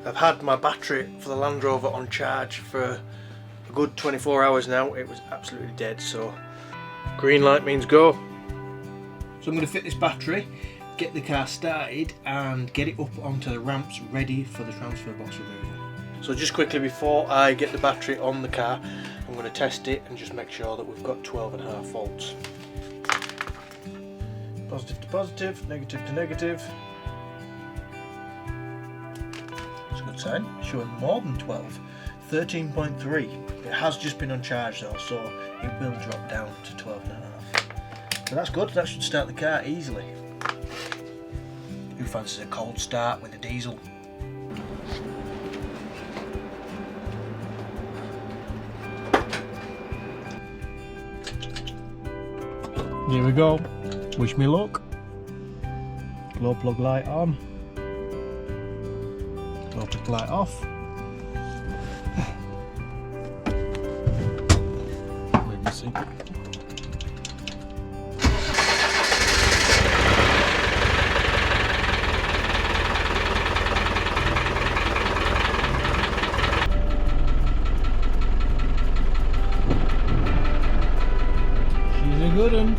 I've had my battery for the Land Rover on charge for a good 24 hours now. It was absolutely dead, so green light means go. So I'm going to fit this battery, get the car started and get it up onto the ramps ready for the transfer box removal. So just quickly before I get the battery on the car, I'm going to test it and just make sure that we've got 12.5 volts. Positive to positive, negative to negative. It's a good sign, showing more than 12. 13.3. It has just been uncharged though, so it will drop down to 12.5. So that's good, that should start the car easily. Who fancies a cold start with a diesel? Here we go. Wish me luck. Glow plug light on. Glow plug light off. Wait and see. She's a good one.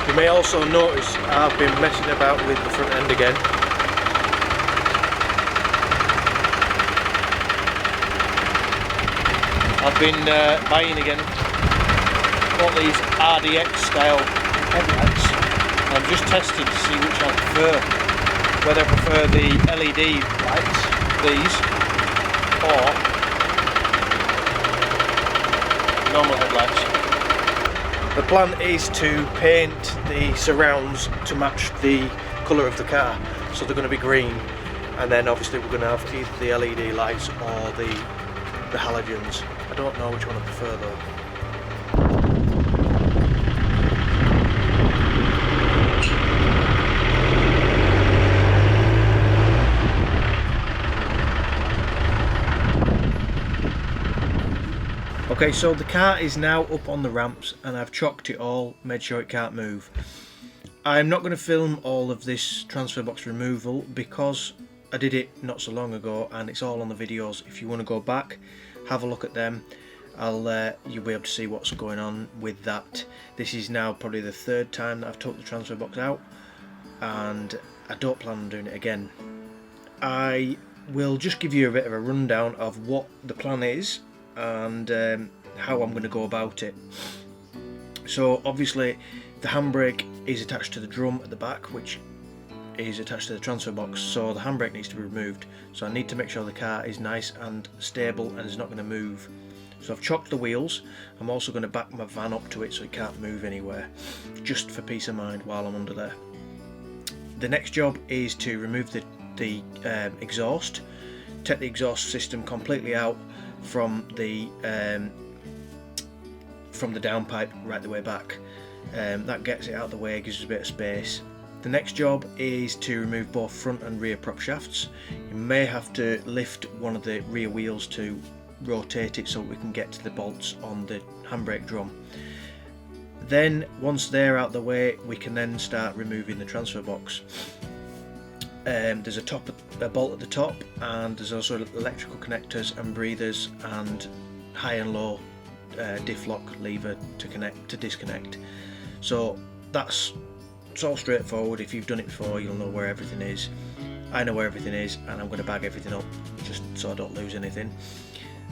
You may also notice I've been messing about with the front end again. I've been buying again all these RDX style headlights. I'm just testing to see which I prefer. Whether I prefer the LED lights, these, or normal headlights. The plan is to paint the surrounds to match the colour of the car, so they're going to be green, and then obviously we're going to have either the LED lights or the halogens. I don't know which one I prefer though. Okay, so the car is now up on the ramps and I've chocked it all, made sure it can't move. I'm not going to film all of this transfer box removal because I did it not so long ago and it's all on the videos. If you want to go back, have a look at them. You'll be able to see what's going on with that. This is now probably the third time that I've took the transfer box out and I don't plan on doing it again. I will just give you a bit of a rundown of what the plan is and how I'm going to go about it. So obviously the handbrake is attached to the drum at the back, which is attached to the transfer box, so the handbrake needs to be removed. So I need to make sure the car is nice and stable and is not going to move. So I've chocked the wheels. I'm also going to back my van up to it so it can't move anywhere, just for peace of mind while I'm under there. The next job is to remove the exhaust, take the exhaust system completely out from the downpipe right the way back. That gets it out of the way, gives us a bit of space. The next job is to remove both front and rear prop shafts. You may have to lift one of the rear wheels to rotate it so we can get to the bolts on the handbrake drum. Then once they're out of the way, we can then start removing the transfer box. There's a bolt at the top, and there's also electrical connectors and breathers and high and low diff lock lever to disconnect. So it's all straightforward. If you've done it before, you'll know where everything is. I know where everything is, and I'm going to bag everything up just so I don't lose anything.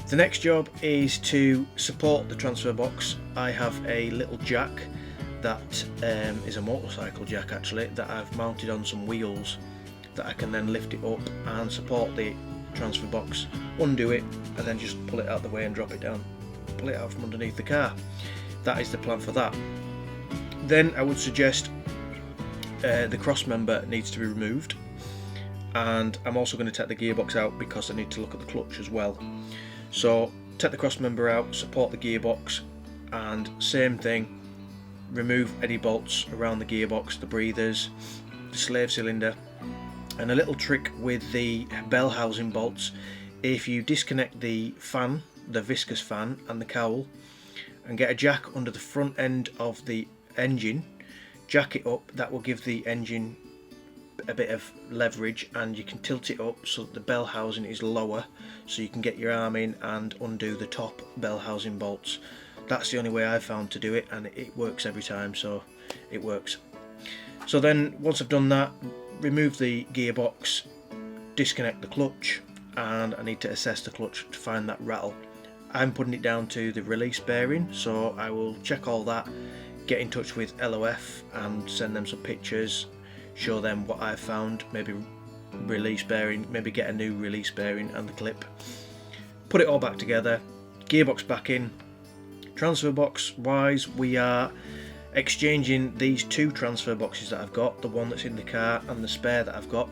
The next job is to support the transfer box. I have a little jack that is a motorcycle jack actually, that I've mounted on some wheels that I can then lift it up and support the transfer box, undo it, and then just pull it out the way and drop it down, pull it out from underneath the car. That is the plan for that. Then I would suggest the cross member needs to be removed, and I'm also going to take the gearbox out because I need to look at the clutch as well. So take the cross member out, support the gearbox, and same thing, remove any bolts around the gearbox, the breathers, the slave cylinder. And a little trick with the bell housing bolts if you disconnect the fan, the viscous fan and the cowl, and get a jack under the front end of the engine, jack it up, that will give the engine a bit of leverage, and you can tilt it up so that the bell housing is lower, so you can get your arm in and undo the top bell housing bolts. That's the only way I've found to do it, and it works every time, so it works. So then once I've done that, remove the gearbox, disconnect the clutch, and I need to assess the clutch to find that rattle. I'm putting it down to the release bearing, so I will check all that, get in touch with LOF and send them some pictures, show them what I've found, maybe release bearing, maybe get a new release bearing and the clip, put it all back together, gearbox back in. Transfer box wise, we are exchanging these two transfer boxes that I've got, the one that's in the car and the spare that I've got.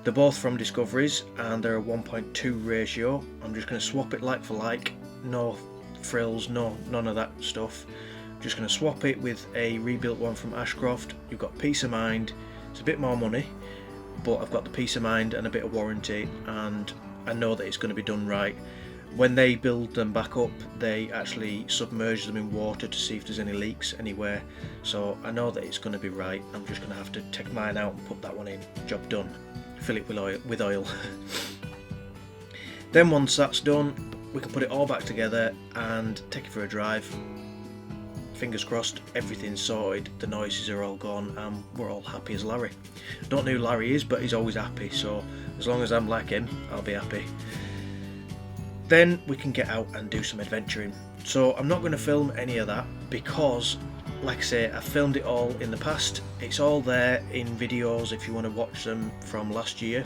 They're both from Discoveries and they're a 1.2 ratio. I'm just going to swap it like for like, no frills, none of that stuff. I'm just going to swap it with a rebuilt one from Ashcroft. You've got peace of mind. It's a bit more money, but I've got the peace of mind and a bit of warranty, and I know that it's going to be done right. When they build them back up, they actually submerge them in water to see if there's any leaks anywhere, so I know that it's going to be right. I'm just going to have to take mine out and put that one in. Job done. Fill it with oil. Then once that's done, we can put it all back together and take it for a drive. Fingers crossed, everything's sorted, the noises are all gone, and we're all happy as Larry. I don't know who Larry is, but he's always happy, so as long as I'm like him, I'll be happy. Then we can get out and do some adventuring. So I'm not going to film any of that because, like I say, I filmed it all in the past. It's all there in videos if you want to watch them from last year.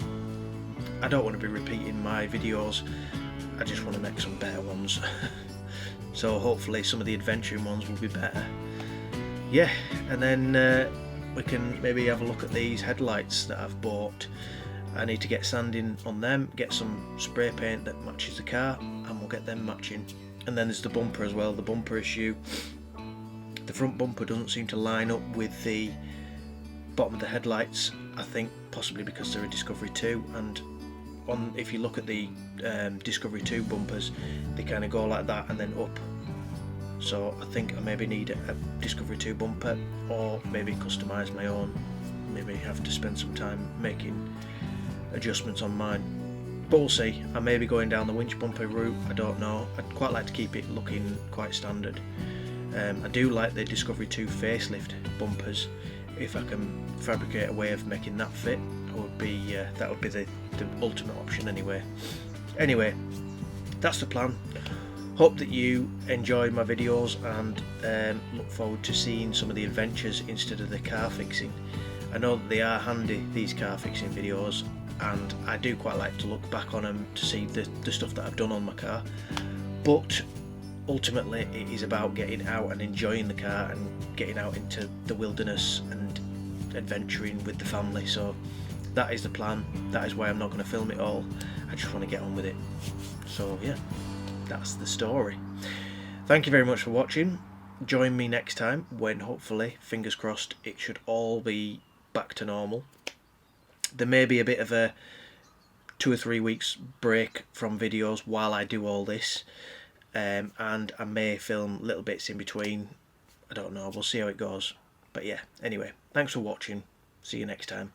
I don't want to be repeating my videos, I just want to make some better ones. So hopefully some of the adventuring ones will be better. Yeah, and then we can maybe have a look at these headlights that I've bought. I need to get sanding on them, get some spray paint that matches the car, and we'll get them matching. And then there's the bumper as well, the bumper issue. The front bumper doesn't seem to line up with the bottom of the headlights, I think possibly because they're a Discovery 2, and if you look at the Discovery 2 bumpers, they kind of go like that and then up. So I think I maybe need a Discovery 2 bumper, or maybe customise my own. Maybe have to spend some time making adjustments on mine, but we'll see. I may be going down the winch bumper route, I don't know. I'd quite like to keep it looking quite standard. I do like the Discovery 2 facelift bumpers. If I can fabricate a way of making that fit, that would be the ultimate option anyway. Anyway, that's the plan. Hope that you enjoy my videos and look forward to seeing some of the adventures instead of the car fixing. I know that they are handy, these car fixing videos, and I do quite like to look back on them to see the stuff that I've done on my car, but ultimately it is about getting out and enjoying the car and getting out into the wilderness and adventuring with the family. So that is the plan. That is why I'm not going to film it all. I just want to get on with it. So yeah, that's the story. Thank you very much for watching. Join me next time when hopefully, fingers crossed, it should all be back to normal. There may be a bit of a 2 or 3 weeks break from videos while I do all this, and I may film little bits in between. I don't know, we'll see how it goes. But yeah, anyway, thanks for watching. See you next time.